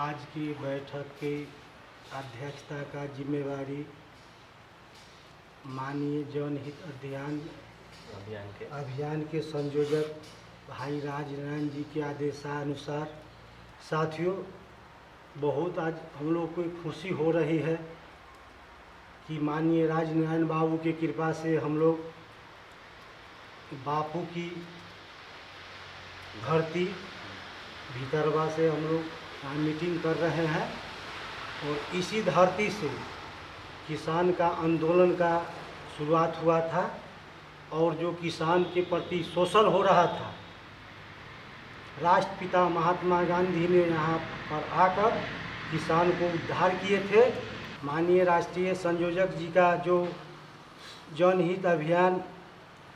आज की बैठक की अध्यक्षता का जिम्मेवारी माननीय जनहित अभियान के संयोजक भाई राजनारायण जी के आदेशानुसार। साथियों, बहुत आज हम लोग को खुशी हो रही है कि माननीय राजनारायण बाबू की कृपा से हम लोग बापू की धरती भीतरवा से हम लोग यहाँ मीटिंग कर रहे हैं और इसी धरती से किसान का आंदोलन का शुरुआत हुआ था और जो किसान के प्रति शोषण हो रहा था, राष्ट्रपिता महात्मा गांधी ने यहाँ पर आकर किसान को उद्धार किए थे। माननीय राष्ट्रीय संयोजक जी का जो जनहित अभियान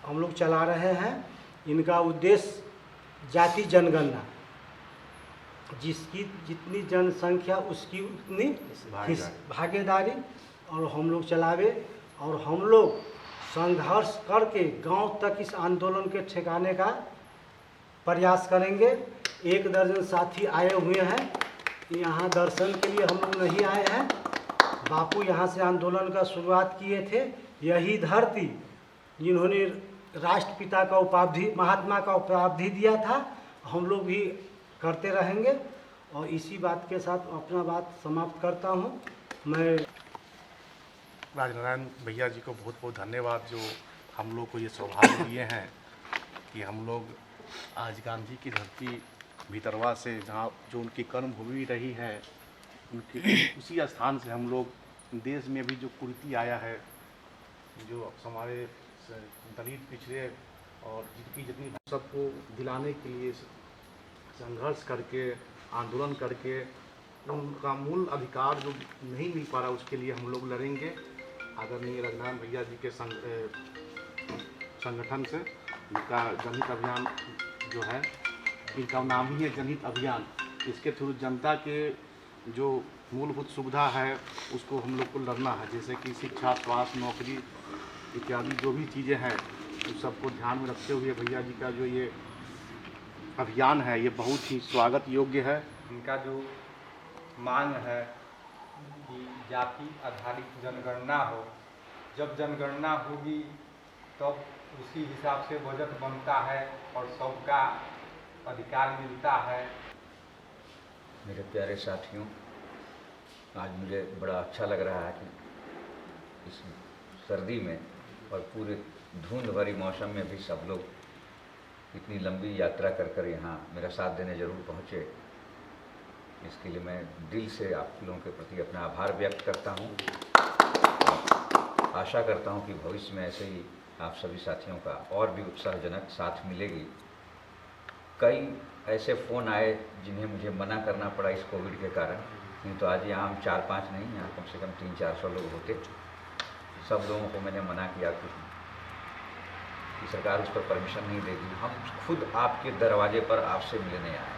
हम लोग चला रहे हैं, इनका उद्देश्य जाति जनगणना, जिसकी जितनी जनसंख्या उसकी उतनी भागीदारी और हम लोग चलावे और हम लोग संघर्ष करके गांव तक इस आंदोलन के ठिकाने का प्रयास करेंगे। 1 दर्जन साथी आए हुए हैं, यहाँ दर्शन के लिए हम लोग नहीं आए हैं। बापू यहाँ से आंदोलन का शुरुआत किए थे। यही धरती जिन्होंने राष्ट्रपिता का उपाधि, महात्मा का उपाधि दिया था, हम लोग भी करते रहेंगे। और इसी बात के साथ अपना बात समाप्त करता हूँ। मैं राजनारायण भैया जी को बहुत बहुत धन्यवाद, जो हम लोग को ये सौभाग्य दिए हैं कि हम लोग आज गांधी की धरती भीतरवा से, जहाँ जो उनकी कर्मभूमि रही है, उनकी उसी स्थान से हम लोग देश में भी जो कुरीति आया है, जो हमारे दलित पिछड़े और जितनी सबको दिलाने के लिए संघर्ष करके, आंदोलन करके उनका मूल अधिकार जो नहीं मिल पा रहा, उसके लिए हम लोग लड़ेंगे। आदरणीय राजनारायण भैया जी के संगठन से इनका जनहित अभियान जो है, इनका नाम ही है जनहित अभियान। इसके थ्रू जनता के जो मूलभूत सुविधा है उसको हम लोग को लड़ना है, जैसे कि शिक्षा, स्वास्थ्य, नौकरी इत्यादि जो भी चीज़ें हैं, उस सबको ध्यान में रखते हुए भैया जी का जो ये अभियान है, ये बहुत ही स्वागत योग्य है। इनका जो मांग है कि जाति आधारित जनगणना हो, जब जनगणना होगी तब उसी हिसाब से बजट बनता है और सबका अधिकार मिलता है। मेरे प्यारे साथियों, आज मुझे बड़ा अच्छा लग रहा है कि इस सर्दी में और पूरे धुंध भरी मौसम में भी सब लोग इतनी लंबी यात्रा कर यहाँ मेरा साथ देने ज़रूर पहुँचे। इसके लिए मैं दिल से आप लोगों के प्रति अपना आभार व्यक्त करता हूँ। आशा करता हूँ कि भविष्य में ऐसे ही आप सभी साथियों का और भी उत्साहजनक साथ मिलेगी। कई ऐसे फ़ोन आए जिन्हें मुझे मना करना पड़ा इस कोविड के कारण, नहीं तो आज यहाँ हम 4-5 नहीं, यहाँ कम से कम 300-400 लोग होते। सब लोगों को मैंने मना किया कि सरकार उस पर परमिशन नहीं देगी, हम खुद आपके दरवाजे पर आपसे मिलने आए।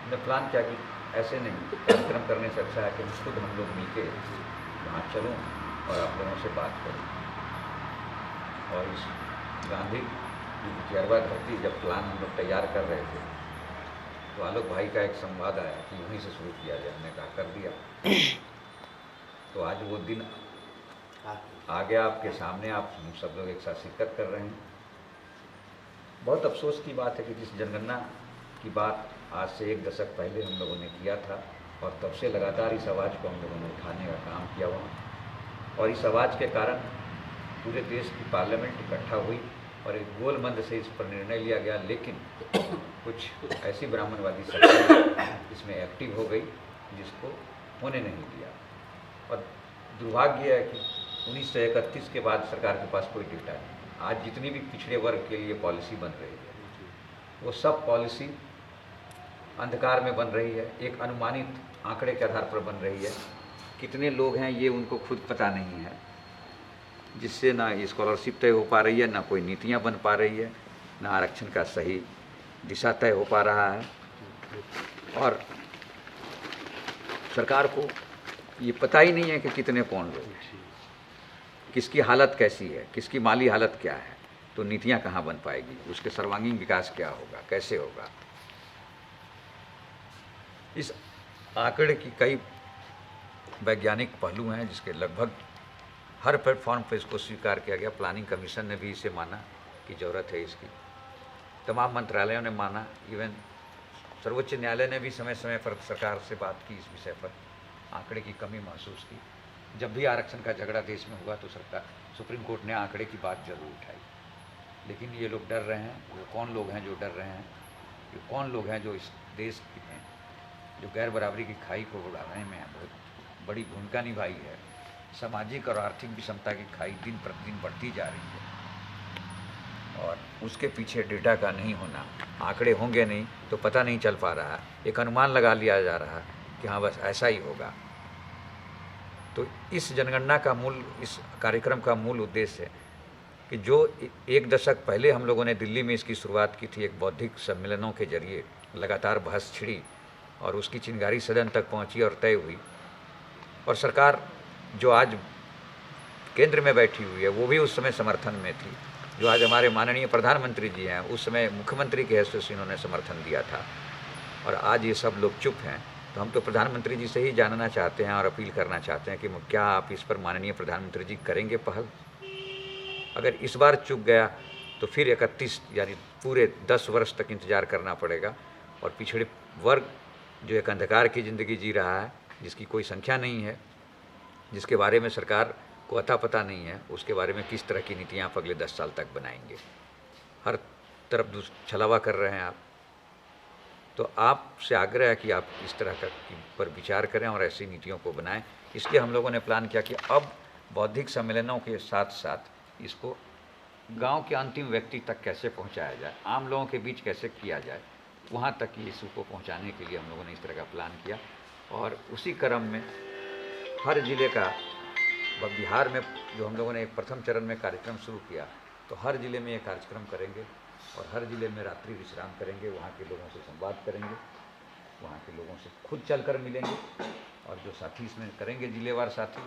मैंने प्लान किया कि ऐसे नहीं, कार्यक्रम करने से अच्छा है कि खुद हम लोग मिलके वहाँ चलूँ और आप लोगों से बात करूँ। और इस गांधी की धरती जब प्लान हम लोग तैयार कर रहे थे, तो आलोक भाई का एक संवाद आया कि वहीं से शुरू किया जाए। हमने कहा कर दिया। तो आज वो दिन आ गया आपके सामने, आप सब लोग एक साथ शिरकत कर रहे हैं। बहुत अफसोस की बात है कि जिस जनगणना की बात आज से 1 दशक पहले हम लोगों ने किया था और तब से लगातार इस आवाज़ को हम लोगों ने उठाने का काम किया हुआ, और इस आवाज़ के कारण पूरे देश की पार्लियामेंट इकट्ठा हुई और एक गोल मंद से इस पर निर्णय लिया गया। लेकिन कुछ ऐसी ब्राह्मणवादी सरकार इसमें एक्टिव हो गई जिसको होने नहीं दिया। और दुर्भाग्य है कि 1931 के बाद सरकार के पास कोई डेटा नहीं। आज जितनी भी पिछड़े वर्ग के लिए पॉलिसी बन रही है, वो सब पॉलिसी अंधकार में बन रही है, एक अनुमानित आंकड़े के आधार पर बन रही है। कितने लोग हैं ये उनको खुद पता नहीं है, जिससे ना स्कॉलरशिप तय हो पा रही है, ना कोई नीतियाँ बन पा रही है, ना आरक्षण का सही दिशा तय हो पा रहा है। और सरकार को ये पता ही नहीं है कि कितने कौन लोग, किसकी हालत कैसी है, किसकी माली हालत क्या है, तो नीतियाँ कहाँ बन पाएगी, उसके सर्वांगीण विकास क्या होगा, कैसे होगा। इस आंकड़े की कई वैज्ञानिक पहलू हैं जिसके लगभग हर प्लेटफॉर्म पर इसको स्वीकार किया गया। प्लानिंग कमीशन ने भी इसे माना कि ज़रूरत है इसकी, तमाम मंत्रालयों ने माना, इवन सर्वोच्च न्यायालय ने भी समय समय पर सरकार से बात की इस विषय पर, आंकड़े की कमी महसूस की। जब भी आरक्षण का झगड़ा देश में हुआ तो सुप्रीम कोर्ट ने आंकड़े की बात जरूर उठाई, लेकिन ये लोग डर रहे हैं। वो कौन लोग हैं जो डर रहे हैं? ये कौन लोग हैं जो इस देश में जो गैर बराबरी की खाई को बढ़ाने में बहुत बड़ी भूमिका निभाई है? सामाजिक और आर्थिक विषमता की खाई दिन प्रतिदिन बढ़ती जा रही है और उसके पीछे डेटा का नहीं होना, आंकड़े होंगे नहीं तो पता नहीं चल पा रहा, एक अनुमान लगा लिया जा रहा कि हाँ बस ऐसा ही होगा। तो इस जनगणना का इस कार्यक्रम का मूल उद्देश्य है कि जो एक दशक पहले हम लोगों ने दिल्ली में इसकी शुरुआत की थी, एक बौद्धिक सम्मेलनों के जरिए लगातार बहस छिड़ी और उसकी चिंगारी सदन तक पहुंची और तय हुई, और सरकार जो आज केंद्र में बैठी हुई है वो भी उस समय समर्थन में थी। जो आज हमारे माननीय प्रधानमंत्री जी हैं, उस समय मुख्यमंत्री के हैसियत से इन्होंने समर्थन दिया था, और आज ये सब लोग चुप हैं। तो हम तो प्रधानमंत्री जी से ही जानना चाहते हैं और अपील करना चाहते हैं कि क्या आप इस पर माननीय प्रधानमंत्री जी करेंगे पहल? अगर इस बार चुक गया तो फिर 31 यानी पूरे 10 वर्ष तक इंतज़ार करना पड़ेगा, और पिछड़े वर्ग जो एक अंधकार की ज़िंदगी जी रहा है, जिसकी कोई संख्या नहीं है, जिसके बारे में सरकार को अता पता नहीं है, उसके बारे में किस तरह की नीतियाँ आप अगले 10 साल तक बनाएंगे? हर तरफ छलावा कर रहे हैं आप। तो आपसे आग्रह है कि आप इस तरह का पर विचार करें और ऐसी नीतियों को बनाएं। इसलिए हम लोगों ने प्लान किया कि अब बौद्धिक सम्मेलनों के साथ साथ इसको गांव के अंतिम व्यक्ति तक कैसे पहुंचाया जाए, आम लोगों के बीच कैसे किया जाए, वहां तक ये इशू को पहुंचाने के लिए हम लोगों ने इस तरह का प्लान किया। और उसी क्रम में हर ज़िले का, बिहार में जो हम लोगों ने एक प्रथम चरण में कार्यक्रम शुरू किया, तो हर ज़िले में ये कार्यक्रम करेंगे और हर ज़िले में रात्रि विश्राम करेंगे, वहाँ के लोगों से संवाद करेंगे, वहाँ के लोगों से खुद चलकर मिलेंगे, और जो साथी इसमें करेंगे जिलेवार साथी,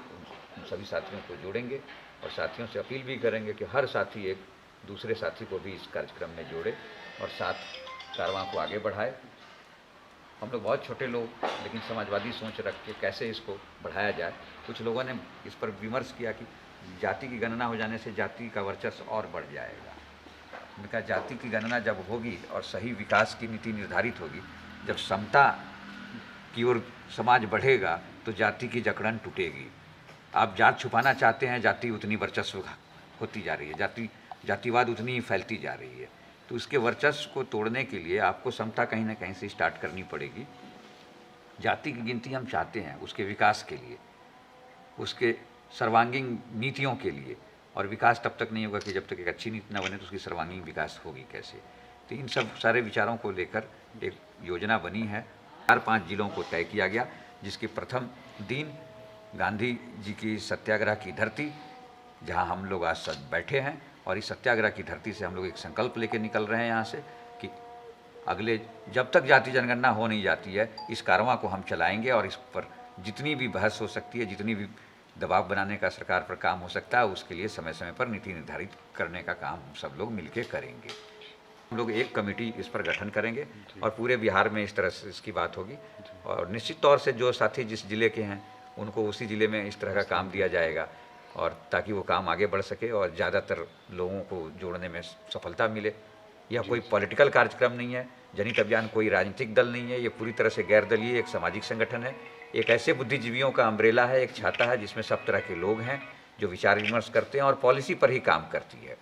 उन सभी साथियों को जोड़ेंगे और साथियों से अपील भी करेंगे कि हर साथी एक दूसरे साथी को भी इस कार्यक्रम में जोड़े और साथ कारवां को आगे बढ़ाए। हम लोग बहुत छोटे लोग, लेकिन समाजवादी सोच रख के कैसे इसको बढ़ाया जाए। कुछ लोगों ने इस पर विमर्श किया कि जाति की गणना हो जाने से जाति का वर्चस्व और बढ़ जाएगा। मैंने कहा जाति की गणना जब होगी और सही विकास की नीति निर्धारित होगी, जब समता की ओर समाज बढ़ेगा तो जाति की जकड़न टूटेगी। आप जात छुपाना चाहते हैं, जाति उतनी वर्चस्व होती जा रही है, जातिवाद उतनी ही फैलती जा रही है। तो इसके वर्चस्व को तोड़ने के लिए आपको समता कहीं ना कहीं से स्टार्ट करनी पड़ेगी। जाति की गिनती हम चाहते हैं उसके विकास के लिए, उसके सर्वांगीण नीतियों के लिए, और विकास तब तक नहीं होगा कि जब तक एक अच्छी नीति न बने तो उसकी सर्वांगीण विकास होगी कैसे। तो इन सब सारे विचारों को लेकर एक योजना बनी है। 4-5 जिलों को तय किया गया, जिसके प्रथम दिन गांधी जी की सत्याग्रह की धरती, जहां हम लोग आज सब बैठे हैं, और इस सत्याग्रह की धरती से हम लोग एक संकल्प लेके निकल रहे हैं यहाँ से कि अगले जब तक जाति जनगणना हो नहीं जाती है, इस कारवां को हम चलाएंगे और इस पर जितनी भी बहस हो सकती है, जितनी भी दबाव बनाने का सरकार पर काम हो सकता है, उसके लिए समय समय पर नीति निर्धारित करने का काम हम सब लोग मिलके करेंगे। हम लोग एक कमेटी इस पर गठन करेंगे और पूरे बिहार में इस तरह से इसकी बात होगी, और निश्चित तौर से जो साथी जिस ज़िले के हैं उनको उसी ज़िले में इस तरह का काम दिया जाएगा, और ताकि वो काम आगे बढ़ सके और ज़्यादातर लोगों को जोड़ने में सफलता मिले। यह कोई पॉलिटिकल कार्यक्रम नहीं है, जनहित अभियान कोई राजनीतिक दल नहीं है, ये पूरी तरह से गैर दलीय एक सामाजिक संगठन है, एक ऐसे बुद्धिजीवियों का अम्ब्रेला है, एक छाता है जिसमें सब तरह के लोग हैं जो विचार विमर्श करते हैं और पॉलिसी पर ही काम करती है।